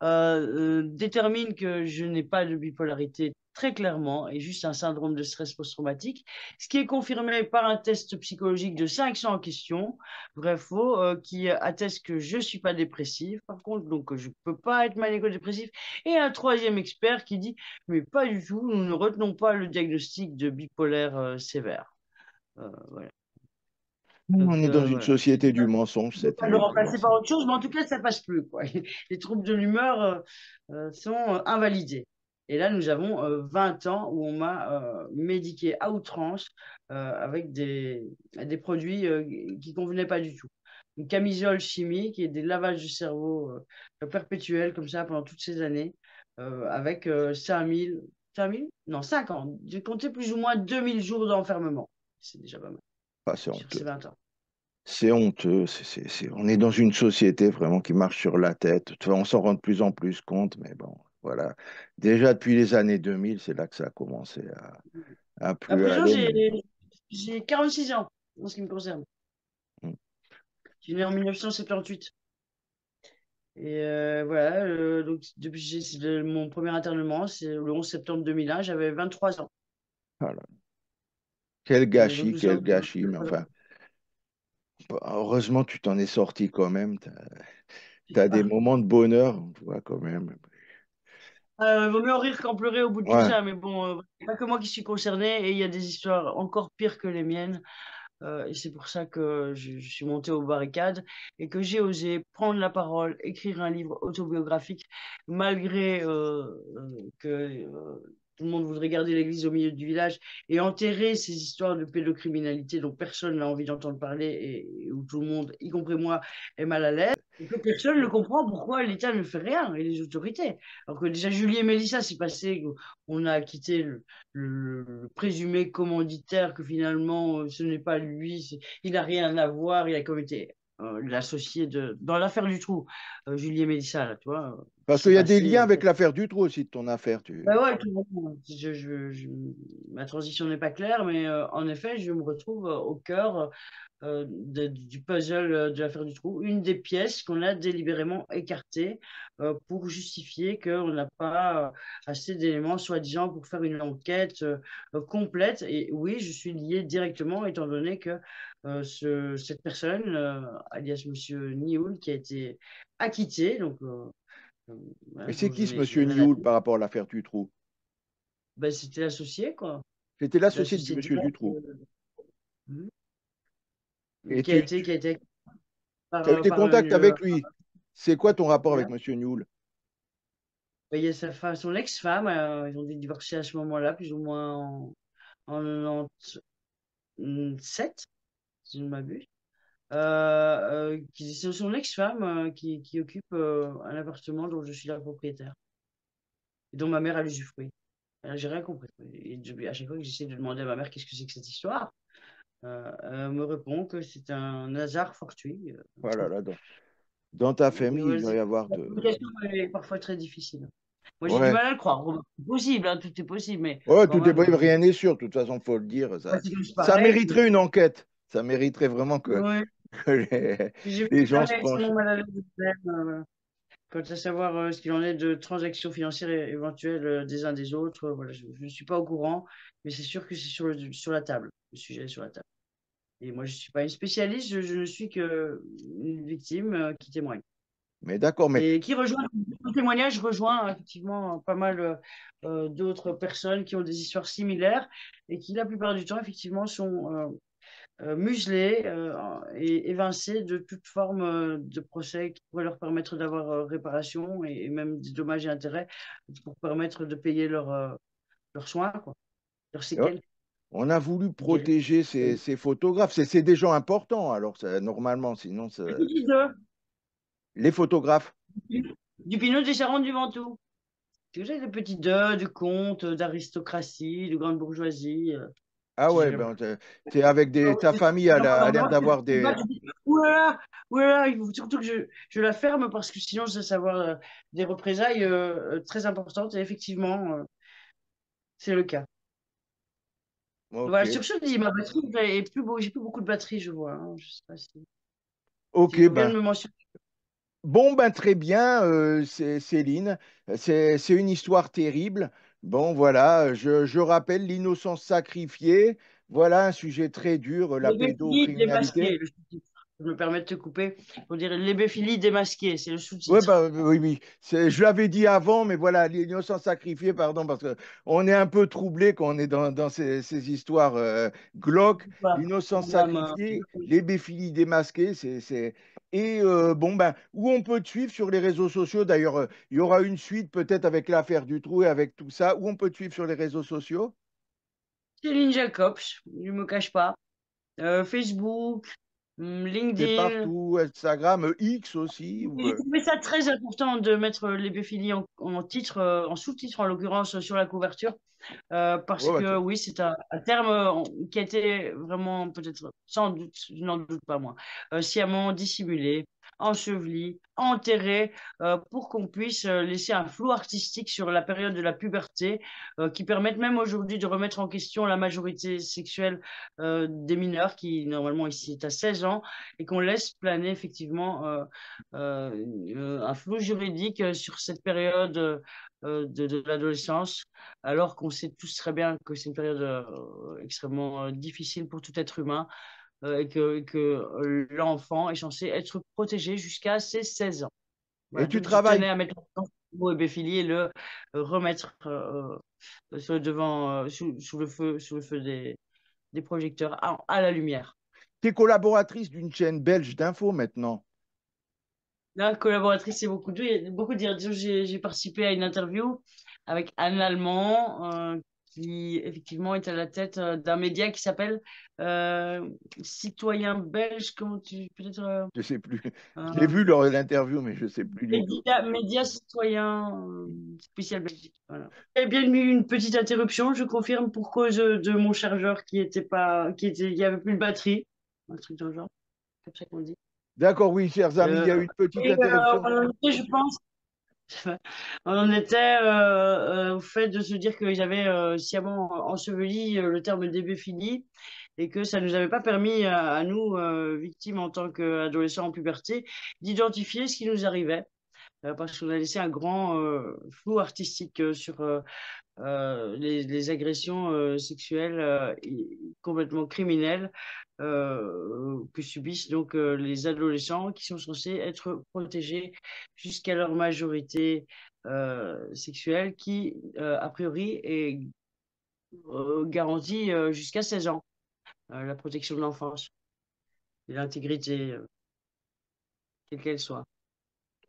Speaker 2: détermine que je n'ai pas de bipolarité très clairement est juste un syndrome de stress post-traumatique, ce qui est confirmé par un test psychologique de 500 questions, vrai faux, qui atteste que je ne suis pas dépressif, par contre, donc je ne peux pas être maniaco-dépressif, et un troisième expert qui dit, mais pas du tout, nous ne retenons pas le diagnostic de bipolaire sévère. Voilà. Donc,
Speaker 1: On est dans une
Speaker 2: voilà.
Speaker 1: société du mensonge,
Speaker 2: Je ne peux
Speaker 1: c'est
Speaker 2: pas le
Speaker 1: terrible de voir
Speaker 2: remplacer
Speaker 1: ça.
Speaker 2: par autre chose, mais en tout cas, ça passe plus, quoi. Les troubles de l'humeur sont invalidés. Et là, nous avons 20 ans où on m'a médiqué à outrance avec des produits qui ne convenaient pas du tout. Une camisole chimique et des lavages du cerveau perpétuels comme ça pendant toutes ces années, avec 5000, 5000? Non, 5 ans. J'ai compté plus ou moins 2000 jours d'enfermement. C'est déjà pas mal
Speaker 1: Ah, c'est
Speaker 2: sur ces
Speaker 1: honteux.
Speaker 2: 20 ans.
Speaker 1: C'est honteux. On est dans une société vraiment qui marche sur la tête. Tu vois, on s'en rend de plus en plus compte, mais bon, voilà. Déjà depuis les années 2000, c'est là que ça a commencé à
Speaker 2: À
Speaker 1: plus
Speaker 2: présent,
Speaker 1: aller. Mais
Speaker 2: j'ai 46 ans en ce qui me concerne.
Speaker 1: mm,
Speaker 2: Je suis né en 1978. Et voilà, donc depuis mon premier internement, c'est le 11 septembre 2001, j'avais 23 ans.
Speaker 1: voilà.
Speaker 2: Et donc nous
Speaker 1: Quel
Speaker 2: sommes.
Speaker 1: gâchis. Mais enfin, heureusement, tu t'en es sorti quand même. Tu as des moments de bonheur, tu vois, quand même.
Speaker 2: Vaut mieux en rire qu'en pleurer au bout de tout
Speaker 1: Ouais.
Speaker 2: ça, mais bon, pas que moi qui suis concerné, et il y a des histoires encore pires que les miennes. Et c'est pour ça que je suis montée aux barricades et que j'ai osé prendre la parole, écrire un livre autobiographique, malgré que tout le monde voudrait garder l'église au milieu du village et enterrer ces histoires de pédocriminalité dont personne n'a envie d'entendre parler et où tout le monde, y compris moi, est mal à l'aise. Et que personne ne comprend pourquoi l'État ne fait rien et les autorités. Alors que déjà Julie et Mélissa, c'est passé, on a quitté le présumé commanditaire que finalement ce n'est pas lui, il n'a rien à voir, il a comme été l'associé dans l'affaire du trou, Julie et Mélissa, là, tu vois, qui
Speaker 1: Parce qu'il
Speaker 2: s'est
Speaker 1: y a des
Speaker 2: passé
Speaker 1: liens
Speaker 2: en
Speaker 1: avec
Speaker 2: fait.
Speaker 1: l'affaire Dutroux aussi, de ton affaire.
Speaker 2: Bah ouais, tout le monde, ma transition n'est pas claire, mais en effet, je me retrouve au cœur du puzzle de l'affaire du trou, une des pièces qu'on a délibérément écartées pour justifier qu'on n'a pas assez d'éléments, soi-disant, pour faire une enquête complète. Et oui, je suis lié directement, étant donné que cette personne, alias Monsieur Nioul, qui a été acquitté, donc euh,
Speaker 1: Et
Speaker 2: voilà,
Speaker 1: c'est
Speaker 2: dont
Speaker 1: qui ce
Speaker 2: j'ai
Speaker 1: monsieur
Speaker 2: rien à
Speaker 1: Nioul
Speaker 2: dire,
Speaker 1: par rapport à l'affaire Dutroux?
Speaker 2: ben, c'était associé, quoi.
Speaker 1: C'était
Speaker 2: C'était
Speaker 1: l'associé du
Speaker 2: associé
Speaker 1: monsieur
Speaker 2: direct.
Speaker 1: Dutroux.
Speaker 2: Mhm.
Speaker 1: Et
Speaker 2: Qui a été
Speaker 1: tu as eu des
Speaker 2: par
Speaker 1: contacts avec lui. C'est quoi ton rapport avec monsieur Nioul?
Speaker 2: ben, il y a sa femme, son ex-femme, ils ont dû divorcer à ce moment-là, plus ou moins en 97, si je ne m'abuse. C'est son ex-femme qui occupe un appartement dont je suis la propriétaire et dont ma mère a l'usufruit. J'ai rien compris. Et à chaque fois que j'essaie de demander à ma mère qu'est-ce que c'est que cette histoire, elle me répond que c'est un hasard fortuit.
Speaker 1: Voilà, là, dans ta
Speaker 2: Mais
Speaker 1: famille, il
Speaker 2: ouais,
Speaker 1: doit y avoir
Speaker 2: la
Speaker 1: de.
Speaker 2: communication est parfois très difficile. Moi, j'ai du
Speaker 1: Ouais.
Speaker 2: mal à le croire. Bon, c'est possible, hein, tout est possible, mais
Speaker 1: Ouais,
Speaker 2: quand
Speaker 1: tout est
Speaker 2: même,
Speaker 1: possible, rien n'est sûr. De toute façon, il faut le dire.
Speaker 2: ouais, c'est juste
Speaker 1: Ça
Speaker 2: pareil.
Speaker 1: mériterait une enquête. Ça mériterait vraiment
Speaker 2: Ouais.
Speaker 1: que
Speaker 2: J'ai vu
Speaker 1: les gens se
Speaker 2: jamais
Speaker 1: penchent.
Speaker 2: extrêmement mal à l'aise quant à savoir ce qu'il en est de transactions financières éventuelles des uns des autres. Voilà, je ne suis pas au courant, mais c'est sûr que c'est sur la table. Le sujet est sur la table. Et moi, je ne suis pas une spécialiste, je ne suis qu'une victime qui témoigne.
Speaker 1: Mais d'accord, mais
Speaker 2: Et qui rejoint, le témoignage rejoint effectivement pas mal d'autres personnes qui ont des histoires similaires et qui, la plupart du temps, effectivement, sont muselés et évincés de toute forme de procès qui pourrait leur permettre d'avoir réparation et même des dommages et intérêts pour permettre de payer leurs soins, quoi, leurs
Speaker 1: ouais,
Speaker 2: séquelles.
Speaker 1: on a voulu
Speaker 2: Guérir.
Speaker 1: protéger ces photographes. C'est des gens importants, alors normalement, sinon,
Speaker 2: Petit deux,
Speaker 1: les photographes.
Speaker 2: du Pinot des Charentes du Ventoux. Tu sais, des petits deux, du comte, d'aristocratie, de grande bourgeoisie.
Speaker 1: Ah ouais, ben, t'es avec ta famille
Speaker 2: Non,
Speaker 1: a
Speaker 2: non,
Speaker 1: l'air
Speaker 2: non,
Speaker 1: d'avoir
Speaker 2: c'est pas
Speaker 1: des.
Speaker 2: que je dis, ouh là là, il faut surtout que je la ferme parce que sinon, ça va avoir des représailles très importantes. Et effectivement, c'est le cas.
Speaker 1: Ok,
Speaker 2: Voilà, sur ce, dit, ma batterie est plus beau, j'ai plus beaucoup de batterie, je vois, hein. Je sais pas si
Speaker 1: ok,
Speaker 2: je viens de
Speaker 1: ben.
Speaker 2: me mentionner.
Speaker 1: Bon, ben très bien, Céline. C'est une histoire terrible. Bon, voilà, je rappelle l'innocence sacrifiée. Voilà un sujet très dur, la
Speaker 2: L'hébéphilie
Speaker 1: pédocriminalité.
Speaker 2: démasquée, le sous-titre. Je me permets de te couper. Il faut dire l'hébéphilie démasquée, c'est le
Speaker 1: Ouais,
Speaker 2: sous-titre.
Speaker 1: bah, oui, oui. Je l'avais dit avant, mais voilà, l'innocence sacrifiée, pardon, parce que on est un peu troublé quand on est dans ces histoires glauques.
Speaker 2: Voilà.
Speaker 1: L'innocence
Speaker 2: Madame,
Speaker 1: sacrifiée, l'hébéphilie démasquée, Et bon, ben, où on peut te suivre sur les réseaux sociaux. D'ailleurs, il y aura une suite peut-être avec l'affaire du trou et avec tout ça. Où on peut te suivre sur les réseaux sociaux?
Speaker 2: Céline Jacobs, je ne me cache pas. Facebook,
Speaker 1: C'est
Speaker 2: LinkedIn.
Speaker 1: partout, Instagram, X aussi.
Speaker 2: J'ai trouvé ça très important de mettre l'hébéphilie en titre, en sous-titre en l'occurrence sur la couverture. Parce
Speaker 1: Ouais,
Speaker 2: que oui, c'est un terme qui a été vraiment, peut-être, sans doute, je n'en doute pas moi, sciemment dissimulé, enseveli, enterré, pour qu'on puisse laisser un flou artistique sur la période de la puberté, qui permettent même aujourd'hui de remettre en question la majorité sexuelle des mineurs, qui normalement ici est à 16 ans, et qu'on laisse planer effectivement un flou juridique sur cette période de l'adolescence, alors qu'on sait tous très bien que c'est une période extrêmement difficile pour tout être humain, et que l'enfant est censé être protégé jusqu'à ses 16 ans.
Speaker 1: et
Speaker 2: Voilà,
Speaker 1: tu
Speaker 2: donc je
Speaker 1: travailles.
Speaker 2: tenais à mettre le mot hébéphilie et le remettre sous le feu des projecteurs, à la lumière.
Speaker 1: Tu es collaboratrice d'une chaîne belge d'infos maintenant.
Speaker 2: La collaboratrice, c'est beaucoup dire. Disons, j'ai participé à une interview avec Anne Lallemand, qui effectivement est à la tête d'un média qui s'appelle Citoyen Belge, comment tu peut-être
Speaker 1: Je sais plus. Je l'ai
Speaker 2: euh,
Speaker 1: vu lors de l'interview, mais je sais plus du tout.
Speaker 2: média citoyen spécial Belgique. Voilà. Eh bien, une petite interruption, je confirme, pour cause de mon chargeur qui était pas, il y avait plus de batterie, un truc dans le genre, comme ça qu'on dit.
Speaker 1: D'accord, oui, chers amis, il y a eu
Speaker 2: Euh,
Speaker 1: une petite
Speaker 2: et
Speaker 1: interruption.
Speaker 2: on en était, je pense, on en était au fait de se dire qu'ils avaient sciemment enseveli le terme d'hébéphilie et que ça ne nous avait pas permis à nous, victimes en tant qu'adolescents en puberté, d'identifier ce qui nous arrivait, parce qu'on a laissé un grand flou artistique sur les agressions sexuelles complètement criminelles que subissent donc les adolescents, qui sont censés être protégés jusqu'à leur majorité sexuelle, qui a priori est garantie jusqu'à 16 ans, la protection de l'enfance et l'intégrité, quelle qu'elle soit.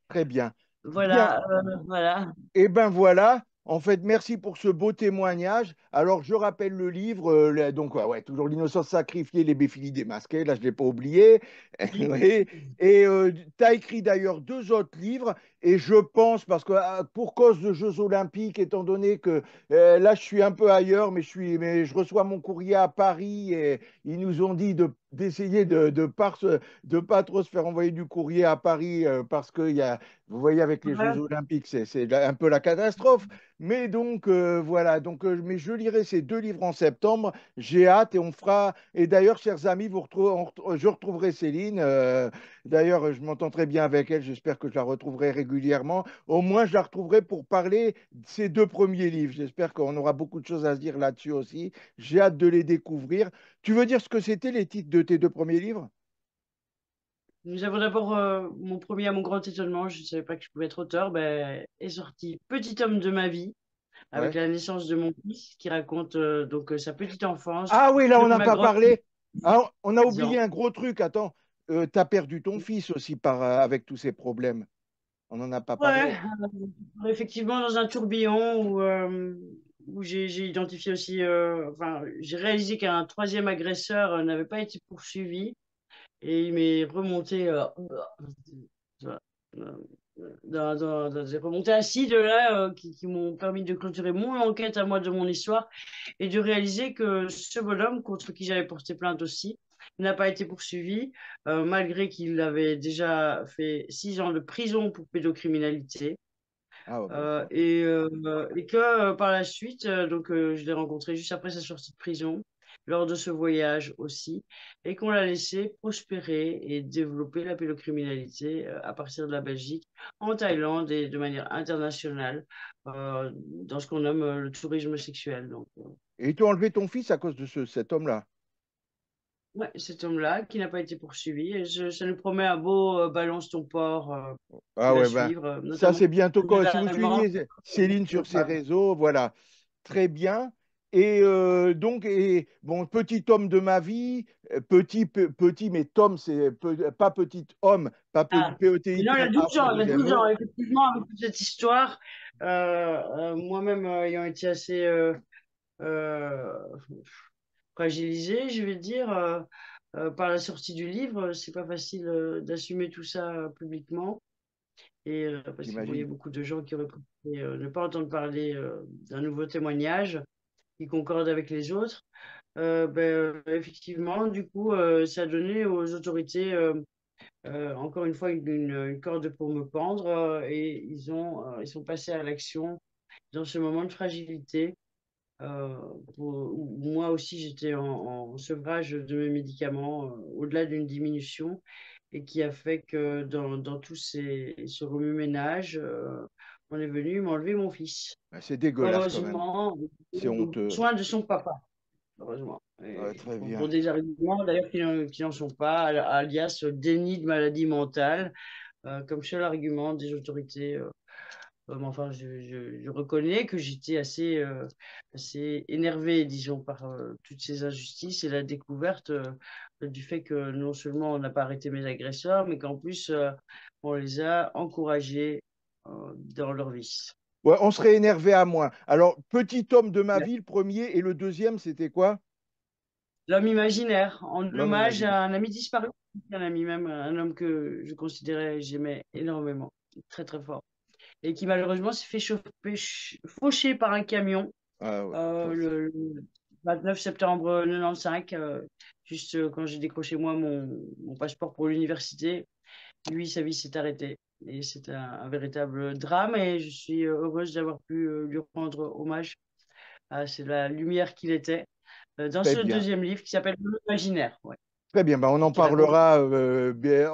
Speaker 1: Très bien. Bien.
Speaker 2: Voilà, voilà.
Speaker 1: Eh ben voilà, en fait, merci pour ce beau témoignage. Alors, je rappelle le livre, donc, ouais, ouais, toujours l'innocence sacrifiée, les béfilis démasqués, là, je ne l'ai pas oublié. Oui. Et tu as écrit d'ailleurs deux autres livres, et je pense, parce que pour cause de Jeux Olympiques, étant donné que là, je suis un peu ailleurs, mais je reçois mon courrier à Paris, et ils nous ont dit d'essayer de pas trop se faire envoyer du courrier à Paris, parce qu'il y a vous voyez, avec les Jeux
Speaker 2: Ouais.
Speaker 1: Olympiques, c'est un peu la catastrophe. Mais donc, voilà. Donc, mais je lirai ces deux livres en septembre. J'ai hâte et on fera. Et d'ailleurs, chers amis, je retrouverai Céline. D'ailleurs, je m'entends très bien avec elle. J'espère que je la retrouverai régulièrement. Au moins, je la retrouverai pour parler de ces deux premiers livres. J'espère qu'on aura beaucoup de choses à se dire là-dessus aussi. J'ai hâte de les découvrir. Tu veux dire ce que c'était les titres de tes deux premiers livres?
Speaker 2: Nous avons d'abord mon premier, à mon grand étonnement, je ne savais pas que je pouvais être auteur, ben, est sorti Petit homme de ma vie, avec
Speaker 1: Ouais.
Speaker 2: la naissance de mon fils, qui raconte donc sa petite enfance,
Speaker 1: Ah oui, là, on
Speaker 2: de
Speaker 1: n'a
Speaker 2: ma
Speaker 1: pas
Speaker 2: grande
Speaker 1: parlé. Ah, on a
Speaker 2: 10 ans.
Speaker 1: oublié un gros truc. Attends, tu as perdu ton fils aussi avec tous ces problèmes. On n'en a pas
Speaker 2: Ouais,
Speaker 1: parlé.
Speaker 2: effectivement, dans un tourbillon où j'ai identifié aussi, enfin, j'ai réalisé qu'un troisième agresseur n'avait pas été poursuivi, et il m'est remonté des remontées acides là, qui m'ont permis de clôturer mon enquête à moi de mon histoire et de réaliser que ce bonhomme, contre qui j'avais porté plainte aussi, n'a pas été poursuivi, malgré qu'il avait déjà fait 6 ans de prison pour pédocriminalité.
Speaker 1: Ah ouais, bah,
Speaker 2: Euh,
Speaker 1: ça.
Speaker 2: et, et que par la suite, donc je l'ai rencontré juste après sa sortie de prison. lors de ce voyage aussi, et qu'on l'a laissé prospérer et développer la pédocriminalité à partir de la Belgique, en Thaïlande et de manière internationale, dans ce qu'on nomme le tourisme sexuel. Donc,
Speaker 1: Et ils t'ont enlevé ton fils à cause de cet homme-là.
Speaker 2: ouais, cet homme-là qui n'a pas été poursuivi, et ça nous promet un beau balance ton port qui
Speaker 1: Ah
Speaker 2: va
Speaker 1: ouais, ben,
Speaker 2: suivre,
Speaker 1: ça
Speaker 2: notamment
Speaker 1: c'est bientôt. Si vous
Speaker 2: nouvellement.
Speaker 1: suivez Céline sur ses réseaux, voilà, très bien. Et donc, bon, petit homme de ma vie, petit, mais Tom, c'est pas petit homme, pas
Speaker 2: Ah, mais non, il y a
Speaker 1: P-E-T-I-T-H
Speaker 2: 12 ans, il y a 12
Speaker 1: 2
Speaker 2: ans,
Speaker 1: O.
Speaker 2: effectivement, avec toute cette histoire, moi-même ayant été assez euh, fragilisé, je vais dire, par la sortie du livre, c'est pas facile d'assumer tout ça publiquement. Et parce qu'il bon, il y a
Speaker 1: J'imagine.
Speaker 2: beaucoup de gens qui auraient préféré ne pas entendre parler d'un nouveau témoignage qui concorde avec les autres. Effectivement, du coup, ça a donné aux autorités encore une fois une corde pour me pendre et ils sont passés à l'action dans ce moment de fragilité où moi aussi j'étais en sevrage de mes médicaments au-delà d'une diminution et qui a fait que dans tout ce remue-ménage, on est venu m'enlever mon fils.
Speaker 1: Ben, c'est dégueulasse quand même.
Speaker 2: Heureusement,
Speaker 1: C'est honteux.
Speaker 2: soin de son papa, heureusement.
Speaker 1: Ouais,
Speaker 2: Et
Speaker 1: très
Speaker 2: pour
Speaker 1: bien.
Speaker 2: des arguments d'ailleurs qui n'en sont pas, alias déni de maladie mentale, comme seul argument des autorités. Mais enfin, je reconnais que j'étais assez énervé, disons, par toutes ces injustices et la découverte du fait que non seulement on n'a pas arrêté mes agresseurs, mais qu'en plus, on les a encouragés dans leur vice.
Speaker 1: Ouais, on serait énervé à moins. Alors, petit homme de ma vie, le premier, et le deuxième, c'était quoi?
Speaker 2: L'homme imaginaire, en
Speaker 1: L'homme
Speaker 2: hommage
Speaker 1: imaginaire.
Speaker 2: à un ami disparu, un ami même, un homme que je considérais, j'aimais énormément, très très fort, et qui malheureusement s'est fait faucher par un camion
Speaker 1: Ah ouais,
Speaker 2: le 29 septembre 95, juste quand j'ai décroché moi mon passeport pour l'université. Lui, sa vie s'est arrêtée. Et c'est un véritable drame et je suis heureuse d'avoir pu lui rendre hommage à c'est la lumière qu'il était dans
Speaker 1: très
Speaker 2: ce
Speaker 1: bien.
Speaker 2: deuxième livre qui s'appelle L'Imaginaire, ouais,
Speaker 1: Très bien, ben, on
Speaker 2: et
Speaker 1: en
Speaker 2: qui raconte.
Speaker 1: parlera bien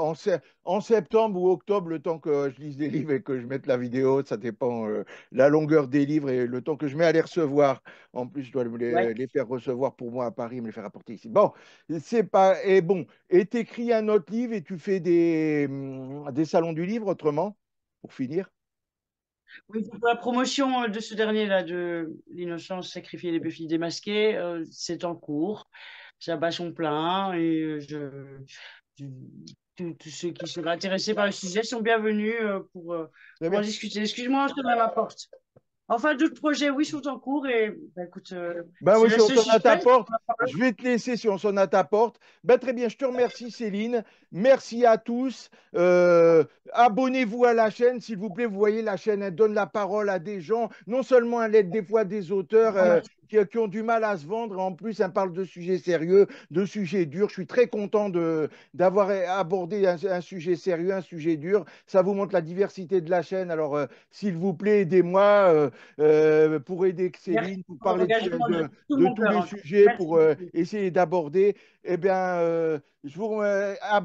Speaker 1: en septembre ou octobre, le temps que je lise des livres et que je mette la vidéo. Ça dépend la longueur des livres et le temps que je mets à les recevoir. En plus, je dois
Speaker 2: Ouais.
Speaker 1: les faire recevoir pour moi à Paris, me les faire apporter ici. Bon, c'est pas. Et bon, et tu écris un autre livre et tu fais des salons du livre autrement, pour finir.
Speaker 2: Oui, pour la promotion de ce dernier-là, de L'innocence sacrifiée des filles démasquées, c'est en cours. Ça bat son plein et je- tous ceux qui seraient intéressés par le sujet sont bienvenus
Speaker 1: Très
Speaker 2: pour en
Speaker 1: bien.
Speaker 2: discuter. Excuse-moi, je te mets à ma porte. Enfin, d'autres projets, oui, sont en cours et bah, écoute,
Speaker 1: Ben
Speaker 2: je
Speaker 1: oui, si on
Speaker 2: laisse le
Speaker 1: sonne à ta
Speaker 2: suspense.
Speaker 1: porte, je vais te laisser si on sonne à ta porte. Ben très bien, je te remercie Céline. Merci à tous. Abonnez-vous à la chaîne, s'il vous plaît. Vous voyez, la chaîne, elle donne la parole à des gens. Non seulement elle aide des fois des auteurs qui ont du mal à se vendre, en plus, elle parle de sujets sérieux, de sujets durs. Je suis très content d'avoir abordé un sujet sérieux, un sujet dur. Ça vous montre la diversité de la chaîne. Alors, s'il vous plaît, aidez-moi pour aider
Speaker 2: Merci
Speaker 1: Céline, pour
Speaker 2: pour
Speaker 1: parler
Speaker 2: l'engagement de tout
Speaker 1: de
Speaker 2: mon
Speaker 1: tous
Speaker 2: cœur.
Speaker 1: les
Speaker 2: En tout cas.
Speaker 1: sujets,
Speaker 2: Merci
Speaker 1: pour
Speaker 2: beaucoup.
Speaker 1: essayer d'aborder. Eh bien,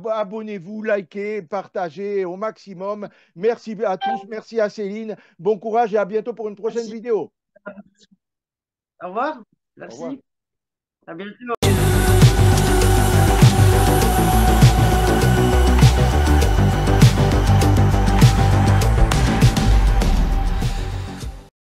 Speaker 1: abonnez-vous, likez, partagez au maximum. Merci à tous, merci à Céline. Bon courage et à bientôt pour une prochaine
Speaker 2: Merci.
Speaker 1: vidéo.
Speaker 2: Au revoir.
Speaker 1: Au revoir.
Speaker 2: Merci. À bientôt.